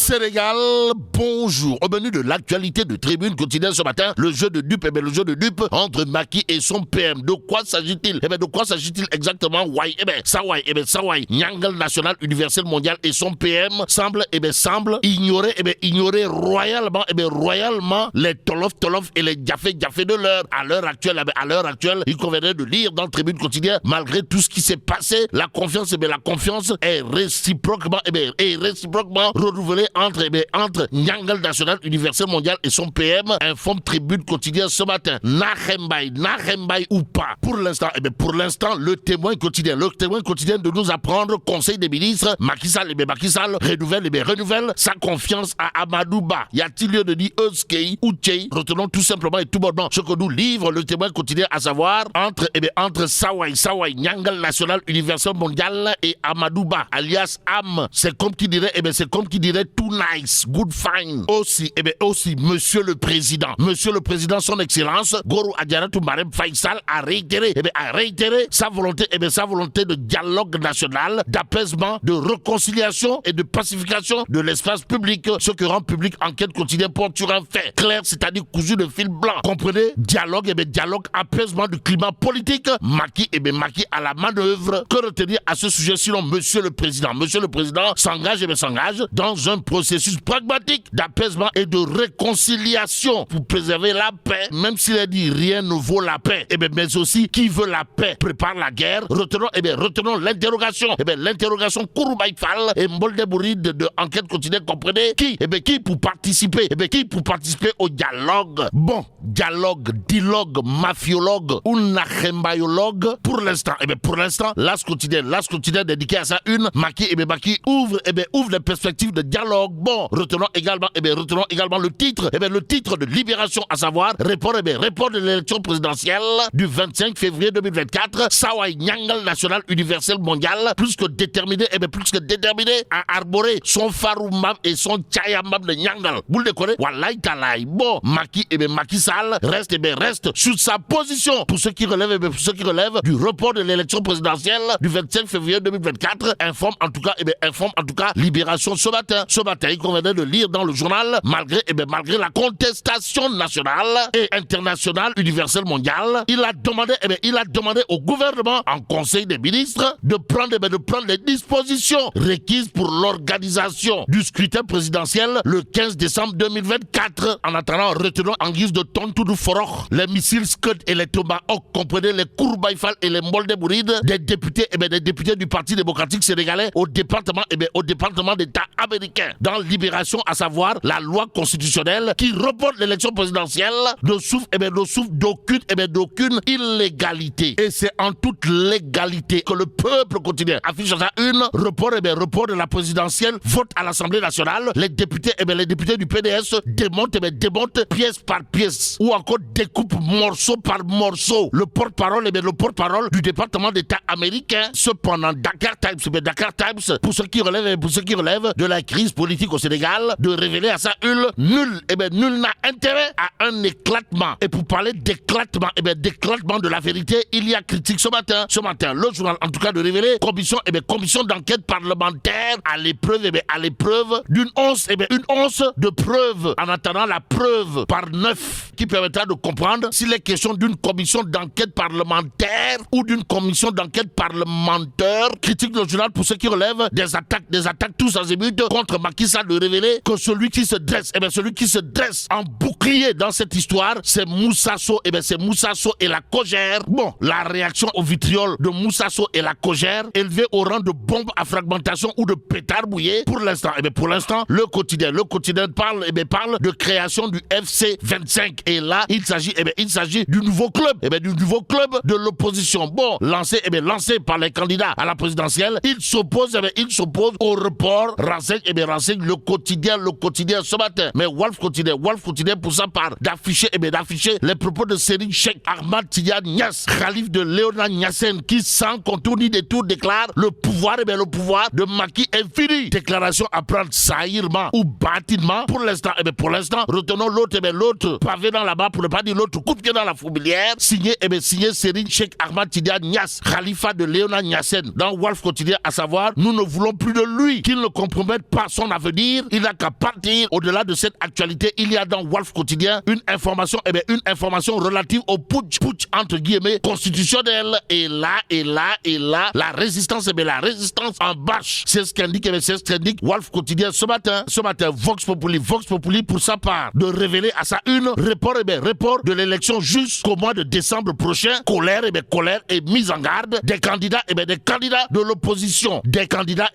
Sénégal, bonjour. Au menu de l'actualité de Tribune Quotidienne ce matin, le jeu de dupes, le jeu de dupes entre Macky et son PM. De quoi s'agit-il? De quoi s'agit-il exactement? Sawai, Nyangal National Universel Mondial et son PM semble ignorer royalement les tolof et les Diafé de l'heure. À l'heure actuelle, il conviendrait de lire dans Tribune Quotidienne, malgré tout ce qui s'est passé, la confiance est réciproquement renouvelée entre Nyangal National Universel Mondial et son PM, informe Tribune Quotidienne ce matin. Nahembaï ou pas. Pour l'instant, le témoin quotidien de nous apprendre, Conseil des ministres, Macky Sall renouvelle sa confiance à Amadou Ba. Y a-t-il lieu de dire Euskei ou Tchei? Retenons tout simplement et tout bonnement ce que nous livre le témoin quotidien, à savoir entre Sawai, Nyangal National Universel Mondial et Amadou Ba, alias Am. C'est comme qui dirait too nice, good fine. Aussi, Monsieur le Président, son Excellence, Goro Adjaratou Marem Faisal a réitéré sa volonté de dialogue national, d'apaisement, de réconciliation et de pacification de l'espace public, ce que rend public Enquête Quotidienne porte sur un fait clair, c'est-à-dire cousu de fil blanc. Comprenez? Dialogue, apaisement du climat politique. Macky à la manœuvre. Que retenir à ce sujet sinon Monsieur le Président s'engage dans un processus pragmatique d'apaisement et de réconciliation pour préserver la paix, même s'il a dit rien ne vaut la paix, mais aussi qui veut la paix prépare la guerre. Retenons l'interrogation, l'interrogation Kouroubaï Fall et Mbolde Bouride de Enquête Quotidienne. Comprenez qui pour participer au dialogue. Bon, dialogue, mafiologue ou nachembayologue. Pour l'instant, l'As quotidien dédié à sa une, Macky ouvre les perspectives de dialogue. Bon, retenons également le titre de Libération, à savoir report de l'élection présidentielle du 25 février 2024. Sawai Nyangal National Universel Mondial, plus que déterminé à arborer son Faroumab et son Tchayamab de Nyangal. Vous le découvrez? Wallahi talaï. Bon, Macky Sall reste sur sa position pour ce qui relève du report de l'élection présidentielle du 25 février 2024. Informe en tout cas Libération ce matin. Il convenait de lire dans le journal, malgré la contestation nationale et internationale universelle mondiale, il a demandé au gouvernement en Conseil des ministres de prendre les dispositions requises pour l'organisation du scrutin présidentiel le 15 décembre 2024. En attendant, retenons en guise de tontu du foroch les missiles Scud et les Tomahawk, comprenez les Kouroubaïfal et les Mbolde Bouride, des députés du Parti démocratique sénégalais au département d'État américain. Dans Libération, à savoir la loi constitutionnelle qui reporte l'élection présidentielle ne souffre d'aucune illégalité. Et c'est en toute légalité que le peuple quotidien affiche sa une report de la présidentielle, vote à l'Assemblée nationale. Les députés du PDS démontent pièce par pièce ou encore découpent morceau par morceau le porte-parole du département d'État américain. Cependant, Dakar Times, pour ce qui relève de la crise politique au Sénégal, de révéler à sa une nul n'a intérêt à un éclatement. Et pour parler d'éclatement de la vérité, il y a critique ce matin, le journal en tout cas de révéler commission d'enquête parlementaire à l'épreuve d'une once de preuve, en attendant la preuve par 9 qui permettra de comprendre s'il est question d'une commission d'enquête parlementaire ou d'une commission d'enquête parlementaire. Critique le journal pour ce qui relève des attaques tous azimuts contre Macky Sall, de révéler que celui qui se dresse en bouclier dans cette histoire, c'est Moussasso et la Cogère. Bon, la réaction au vitriol de Moussasso et la Cogère, élevée au rang de bombe à fragmentation ou de pétard mouillé. Pour l'instant, le quotidien parle de création du FC 25. Et là, il s'agit du nouveau club de l'opposition. Bon, lancé par les candidats à la présidentielle, il s'oppose au report. Renseigne le quotidien ce matin. Mais Wolf quotidien pour sa part d'afficher les propos de Serigne Cheikh Ahmad Tidiane Niass, Khalif de Léona Niassène, qui sans contour ni détour déclare le pouvoir de Macky est fini. Déclaration à prendre saillement ou bâtiment. Pour l'instant, retenons l'autre pavé dans la barre, pour ne pas dire l'autre coup de pied dans la fourmilière, signé Serigne Cheikh Ahmad Tidiane Niass, Khalifa de Léona Niassène, dans Wolf quotidien, à savoir, nous ne voulons plus de lui, qu'il ne compromette pas son qu'à venir, il n'a qu'à partir. Au-delà de cette actualité, il y a dans Walf Quotidien une information relative au putsch entre guillemets constitutionnel. Et là, la résistance, la résistance en marche. C'est ce qu'indique Walf Quotidien ce matin. Vox Populi pour sa part de révéler à sa une report de l'élection jusqu'au mois de décembre prochain. Colère et mise en garde des candidats de l'opposition. Des candidats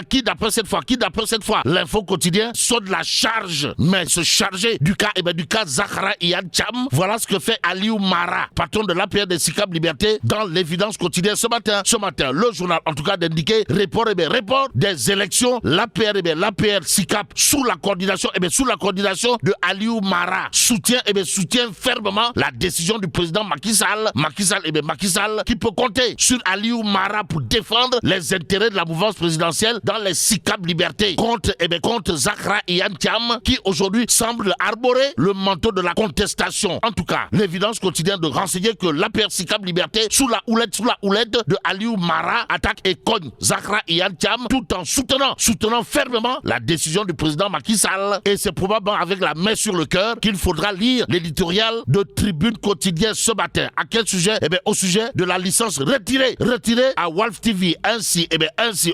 qui d'après cette fois, l'info quotidien saute la charge, mais se charger du cas Zahra Iyane Thiam. Voilà ce que fait Aliou Mara, patron de l'APR des SICAP Liberté, dans l'évidence quotidienne ce matin, le journal en tout cas d'indiquer report des élections. L'APR SICAP sous la coordination de Aliou Mara soutient fermement la décision du président Macky Sall qui peut compter sur Aliou Mara pour défendre les intérêts de la mouvance présidentielle dans les SICAP Liberté contre Zahra Iyane Thiam qui aujourd'hui semble arborer le manteau de la contestation. En tout cas, l'évidence quotidienne de renseigner que l'APR SICAP Liberté sous la houlette de Aliou Mara attaque et cogne Zahra Iyane Thiam tout en soutenant fermement la décision du président Macky Sall. Et c'est probablement avec la main sur le cœur qu'il faudra lire l'éditorial de Tribune Quotidien ce matin. À quel sujet? Au sujet de la licence retirée à Walf TV. Ainsi,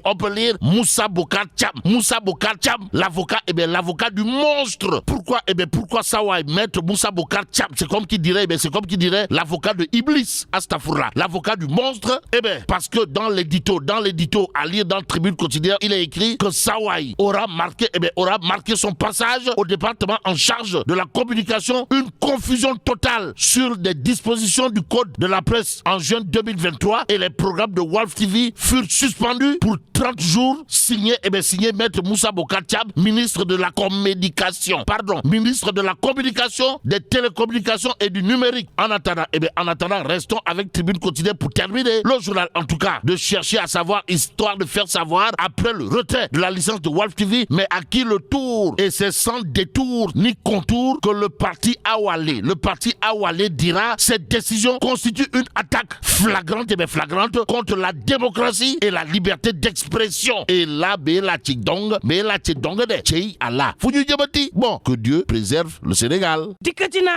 on peut lire Moussa Bocar Thiam, l'avocat du monstre. Pourquoi Sawai maître Moussa Bocar Thiam? C'est comme qui dirait l'avocat de Iblis, Astafourla, l'avocat du monstre. Parce que dans l'édito à lire dans Tribune Quotidien, il est écrit que Sawai aura marqué son passage au département en charge de la communication une confusion totale sur des dispositions du code de la presse en juin 2023 et les programmes de Walf TV furent suspendus pour 30 jours, signé maître Moussa Bocar Thiam, ministre de la communication, des télécommunications et du numérique. En attendant, restons avec Tribune Quotidien pour terminer. Le journal, en tout cas, de chercher à savoir, histoire de faire savoir, après le retrait de la licence de Walf TV, mais à qui le tour? Et c'est sans détour ni contour que le parti Awalé dira cette décision constitue une attaque flagrante contre la démocratie et la liberté d'expression. Et là, bon, que Dieu préserve le Sénégal. Dikkatina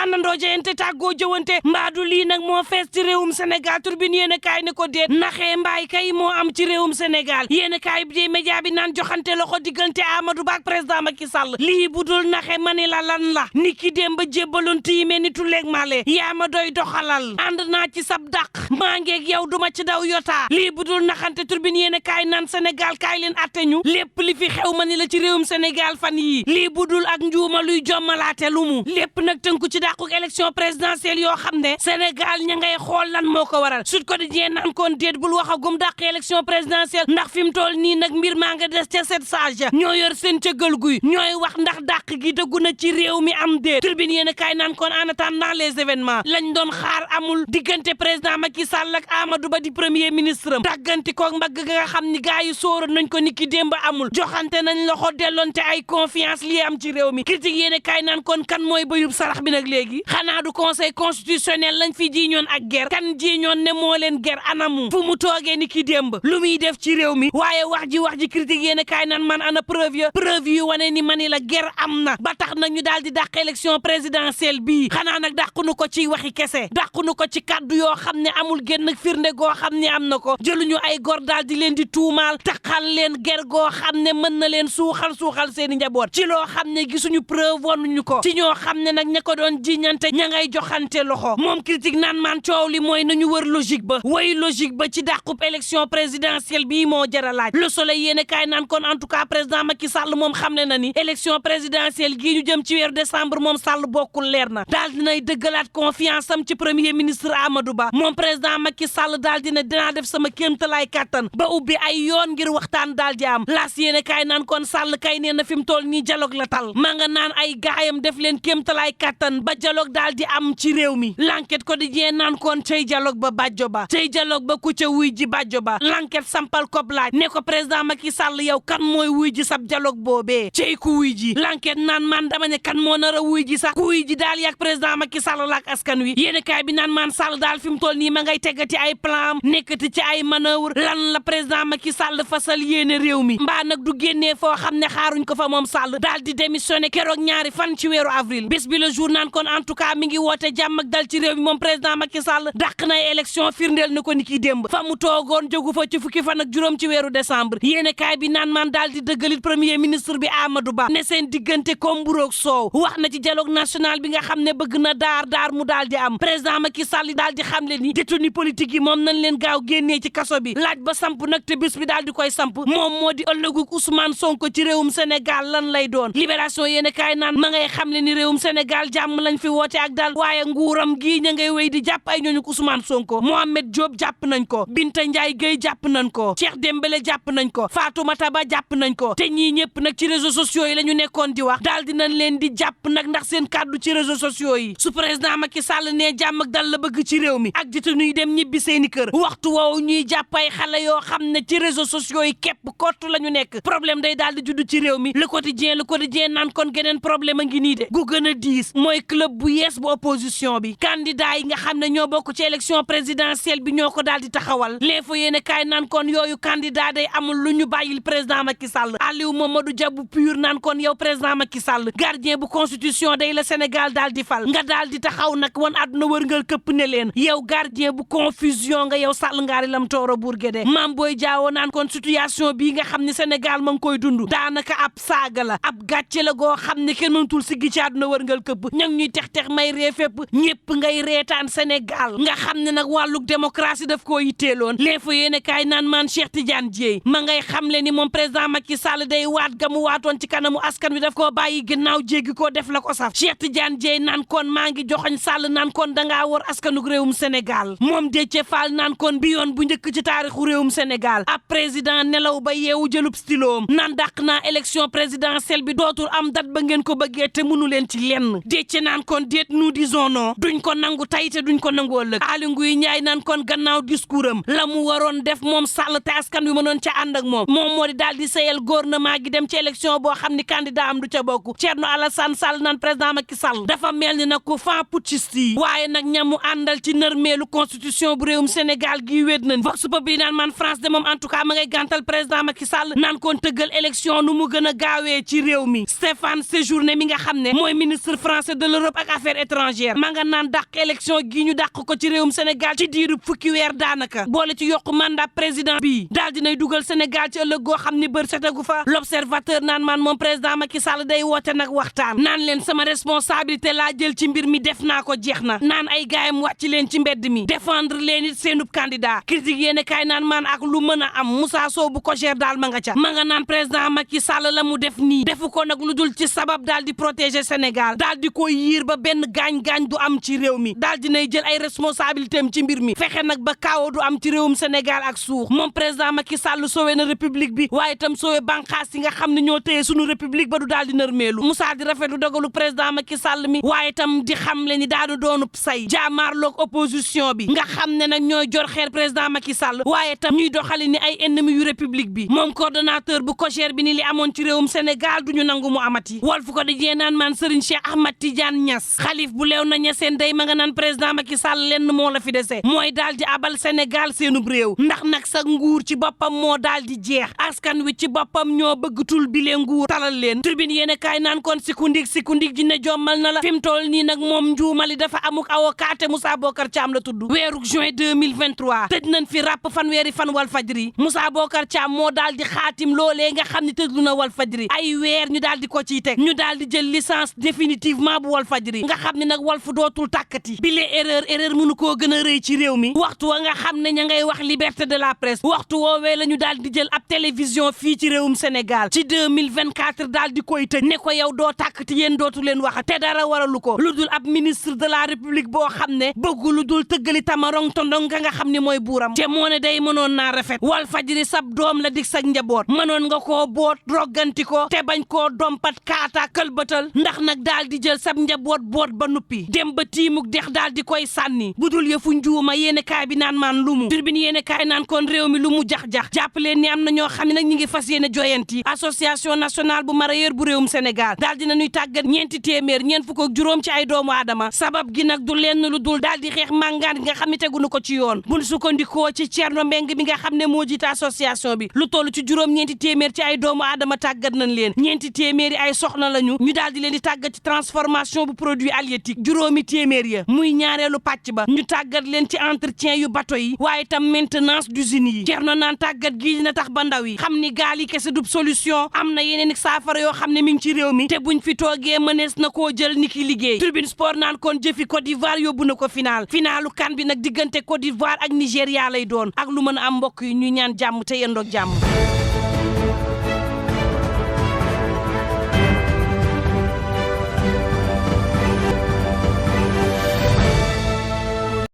àndandoo jeyante tàggoo jëwante mbaadu lii nag moo fees ci réewum Sénégal Tribune yéen kaay ne ko déet naxee mbaay kay moo am ci réewum Sénégal yéen kaay bi di média bi naan joxante loxo diggante Amadou Ba ak président Macky Sall lii budul naxe mani la lan la niki démb jébbaloon tiime ni tuleeg male yaa ma doy doxalal ànd naa ci sab dàq maa ngeeg yow duma ci daw yotaa lii budul naxante Tribune yéen kaay naan Sénégal kaay leen atte ñu lépp li fi xew mani la ci réewum Sénégal fan yii lii budul ak njuuma luy jommalaate lu mu lépp nag tënku ci dàquk élection présidentielle yoo xam ne Sénégal ña ngay xool lan moo ko waral Sud Quotidien naan kon déet bul wax agum dàq élection présidentielle ndax fi mu toll nii nag mbir maa nga des ca sept sages ñoo yor seen cëggal guy ñooy wax ndax dàq gi dëggu na ci réew mi am déet Tribune yéen a kaay naan kon en attendant les événements lañ doon xaar amul diggante président Macky Sall ak Amadou Ba di premier ministre am tàgganti koog mbagg nga xam ni gars yi sóoroon nañ ko niki démb amul joxante nañ loxo delloonte ay confiance li am ci réew mi critique yéen a kaay naan kon kan mooy bëyub sarax bi nag léegi xanaa du conseil constitutionnel lañ fi ji ñoon ak guerre kan ji ñoon ne moo leen guerre anamu fu mu toogee ni ki démb lu muy def ci réew mi waaye wax ji critique yéen a kaay naan man ana preuve yu wane ni mani la guerre am na ba tax na ñu daal di dàq élection présidentielle bii xanaa nag dàqunu ko ci waxi kese dàqunu ko ci kaddu yoo xam ne amul génn firnde goo xam ne am na ko jëluñu ay gor daal di leen di tuumaal taxal leen guerre goo xam ne mën na leen suuxal seeni njaboot ci loo xam ne gisuñu preuve wonuñu ko ci ñoo xam ne nag ña ko doon jiñante ña ngay joxante loxo moom critique naan man coow li mooy nañu wër logique ba ci dàqub élection présidentielle bii moo jara laaj Le Soleil yéene kaay naan kon en tout cas président Macky Sall moom xam ne na ni élection présidentielle gii ñu jëm ci weeru décembre moom Sall bokkul leer na daal dinay dëggalaat confiance am ci premier ministre Amadou Ba moom président Macky Sall daal dina dinaa def sama kéemtalaay kàttan ba ubbi ay yoon ngir waxtaan daal di am laas yéene kaay naan kon Sall kay nee na fi mu toll nii dialogue la tal maa nga naan ay gaayam def leen kéemtalaay kàttan ba dialogue daal di am ci réew mi L'Enquête Quotidien naan kon cey dialogue ba bàjjo ba cey dialogue ba ku ca wuy ji bàjjo ba L'Enquête sampal kob laaj ne ko président Macky Sall yow kan mooy wuy ji sab dialogue boobee cey ku wuy ji L'Enquête naan man dama ne kan moo nar a wuy ji sax ku wuy ji daal yak président Macky Sall laak askan wi yéen kaay bi naan man Sall daal fi mu toll nii ma ngay teggati ay plan nekkati ci ay manœuvre lan la président Macky Sall fasal yéene réew mi mbaa nag du génnee foo xam ne xaaruñ ko fa moom Sall daal di démissionné keroog ñaari fan ci weeru avril bés bi le jour naan kon en tout cas mi ngi woote jàmm ak dal ci réew mi moom président Macky Sall dàq na élection firndeel na ko ni ki démb fa mu toogoon jógu fa ci fukki fan ak juróom ci weeru décembre yéene kaay bi naan man daal di dëggalit premier ministre bi Amadou Ba ne seen diggante comme mburoog soow wax na ci dialogue national bi nga xam ne bëgg na daar mu daal di am président Macky Sall daal di xam le ni détenu politique yi moom nañ leen gaaw génnee ci kaso bi laaj ba samp nag te bés bi daal di koy samp moom moo di ëllëgug Ousmane Sonko ci réewum Sénégal lan lay doon libération yéene kaay naan ma ngay xam le ni réewum Sénégal jàmm lañ fi woote ak dal waaye nguuram gii ña ngay wéy di jàpp ay ñooñu Ousmane Sonko Mohamed Diop jàpp nañ ko Binta Ndiaye Gueye jàpp nañ ko Cheikh Dembélé jàpp nañ ko Fatoumata Ba jàpp nañ ko te ñii ñëpp nag ci réseaux sociaux yi la ñu nekkoon di wax daal dinañ leen di jàpp nag ndax seen kàddu ci réseaux sociaux yi su président Macky Sall ne jàmm ak dal la bëgg ci réew mi ak jitu ñuy dem ñibbi seeni kër waxtu woowu ñuy jàpp ay xale yoo xam ne ci réseaux sociaux yi képp kott la ñu nekk problème day daal di judd ci réew mi le quotidien naan kon geneen problème a ngi nii de gu gën a diis mooy club bu yees bu opposition bi candidat yi nga xam ne ñoo bokk ci élection présidentielle bi ñoo ko daal di taxawal l'info yéene kaay naan kon yooyu candidat day amul lu ñu bàyyil président Macky Sall Aliou Mamadou Dia bu pur naan kon yow président Macky Sall gardien bu constitution day la Sénégal daal di fal nga daal di taxaw nag wan àdduna wërngal këpp ne leen yow gardien bu confusion nga yow Sall ngaari lam tooro Bourguédé Mame Boye Diao naan kon situation bii nga xam ne Sénégal ma ngi koy dund daanaka ab saaga la ab gàcce la goo xam ne kenn mënatul siggi ci àdduna wërngal këpp ña ngi ñuy tex may ree fépp ñëpp ngay reetaan Sénégal nga xam ne nag wàlluk démocratie daf koo yitteeloon l'info yéene kaay naan maan Cheikh Tidiane Dièye ma ngay xam le ni moom président Macky Sall day waat ga mu waatoon ci kanamu askan wi daf koo bàyyi ginnaaw jéggi koo def la ko saf Cheikh Tidiane Dièye naan kon maa ngi joxoñ Sall naan kon dangaa war askanuk réewum Sénégal moom Déthié Fall naan kon bi yoon bu njëkk ci taarixu réewum Sénégal ab président nelaw ba yeewu jëlub styloom naan dàq naa élection présidentielle bi dootul am date ba ngeen ko bëggee te mënu leen ci lenn Déthié naan kon déet nous disons non duñ ko nangu tey te duñ ko nangu ëllëg Aly Ngouille Ndiaye naan kon gannaaw discours am la mu waroon def moom Sall te askan wi mënoon ca ànd ak moom moo di daal di sayal gouvernement gi dem ci élection boo xam ni candidat am du ca bokk Thierno Alassane Sall naan président Macky Sall dafa mel ni nag ku fan putschiste yi waaye nag ñamu àndal ci nërmeelu constitution bu réewum Sénégal gi wéet nañ vox populi naan man France de moom en tout cas ma ngay gàntal président Macky Sall naan kon tëggal élection nu mu gën a gaawee ci réew mi Stéphane Séjourné mi nga xam ne mooy ministre français de l'Europe ak affaires étrangères ma nga naan dàq élection gi ñu dàq ko ci réewum Sénégal ci diiru fukki weer daanaka boole ci yokku mandat président bi daal dinay dugal Sénégal ci ëllëg goo xam ni bër setagu fa l'observateur naan man moom président Macky Sall day woote nag waxtaan naan leen sama responsabilité laa jël ci mbir mi def naa ko jeex na naan ay gaayam wàcc leen ci mbedd mi défendre leen it seenub candidat critique yéen kaay naan man ak lu mën a am Moussa Sow bu ko cher daal ma nga ca ma nga naan président Macky Sall la mu def nii defu ko nag lu dul ci sabab daal di protéger Sénégal daal di ko yiir ba benn gaañ-gaañ du am ci réew mi daal dinay jël ay responsabilité am ci mbir mi fexe nag ba kaawo du am ci réewum Sénégal ak suux moom président Macky Sall sowe na république bi waaye itam sowe banqaas yi nga xam ne ñoo téye sunu république ba du daal di nërmeelu Moussa di rafetlu dogalu président Macky Sall mi waaye itam di xam le ni daadu doonub say jaamaarloog opposition bi nga xam ne nag ñooy jor xeer président Macky Sall waaye itam ñuy doxali ni ay ennemi yu république bi moom coordonnateur bu COJER bi ni li amoon ci réewum Sénégal duñu nangu mu amati Walf ko dajee naan man Serigne Cheikh Ahmad Tidiane Niass xalif bu leew na ñaseen day ma nga naan président Macky Sall lenn moo la fi dese mooy daal di abal Sénégal seenub réew ndax nag sa nguur ci boppam moo daal di jeex askan wi ci boppam ñoo bëggatul bi lee nguur talal leen tribune yéen kaay naan kon sikundik ji ne jommal na la fi mu toll nii nag moom njuumali dafa amuk avocat Moussa Bocar Thiam la tudd weeruk juin 2023 tëj nañ fi ràpp fanweeri fan Walfadjri Moussa Bocar Thiam moo daal di xaatim loolee nga xam ne tëjlu na Walfadjri ay weer ñu daal di ko ciy teg ñu daal di jël licence définitivement bu Walfadjri nga xam ne nag Walf dootul tàkkati bi lee erreur mënu koo gën a rëy ci réew mi waxtu wa nga xam ne ña ngay wax liberté de la presse waxtu woowee la ñu daal di jël ab télévision fii ci réewum Sénégal ci 2024 daal di koy tëj ne ko yow doo tàkkati yéen dootu leen wax te dara waralu ko lu dul ab ministre de la république boo xam ne bëggu lu dul tëggali tamarong tondong nga xam ne mooy buuram te moo ne day mënoon naa rafet Walfadjri sab doom la dig sa njaboot mënoon nga koo boot rogganti ko te bañ koo dompat kaata këlbatal ndax nag daal di jël sab njaboot boot ba nuppi dem ba tiimuk dex daal di koy sànni budul yëfu njuuma yéene kaay bi naan maan lumu turbine yéene kaay naan kon réew mi lu mu jax-jax jàpp leen ni am na ñoo xam ne nag ñi ngi fas yéene joyanti association nationale bu mareyeur bu réewum Sénégal daal dina ñuy tàggat ñeenti téeméer ñeent fukk ak juróom ci ay doomu aadama sabab gi nag du lenn lu dul daal di xeex màngaan nga xam ne tegunu ko ci yoon buñ sukkandikoo ci Thierno Mbengue mi nga xam ne moo jiite association bi lu toll ci juróom-ñeenti téeméer ci ay doomu aadama tàggat nañ leen ñeenti téeméeri ay soxna lañu ñu daal di leen di tàggat ci transformation bu produit halieutique juróomi téeméer ya muy ñaareelu pàcc ba ñu tàggat leen ci entretien yu bateau yi waaye tam maintenance d'usine yi Thierno naan tàggat gii dina tax ba ndaw yi xam ni gaal yi kese du solution am na yeneen saafara yoo xam ne mi ngi ci réew mi te buñ fi toogee mënees na koo jël ni ki liggéey Tribune Sport naan kon jëfi Côte d'Ivoire yóbbu na ko finalu kan bi nag diggante Côte d'Ivoire ak Nigéria lay doon ak lu mën a am mbokk yi ñu ñaan jàmm te yendoog jàmm